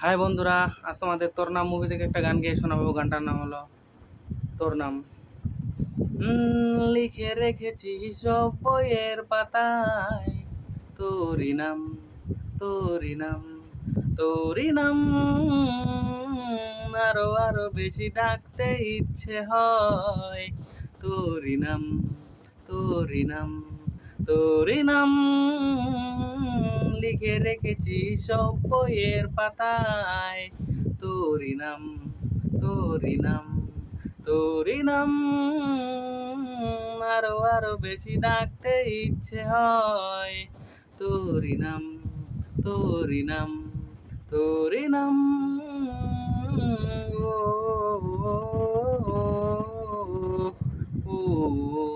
High বন্ধুরা, আজ আমাদের তোর নাম মুভি থেকে একটা গান গেয়ে শোনাবো। গানটার নাম হলো তোর নাম। লিখে রেখেছি সব বইয়ের পাতায়, তোরই নাম, তোরই নাম, তোরই নাম। আরো আরো বেশি ডাকতে ইচ্ছে হয়, তোরই নাম, তোরই নাম, তোরই নাম। লিখে রেখেছি সব বইয়ের পাতায়, তোরই নাম, তোরই নাম, তোরই নাম। আরো আরো বেশি ডাকতে ইচ্ছে হয়, তোরই নাম, তোরই নাম, তোরই নাম। ও, ও, ও, ও, ও, ও।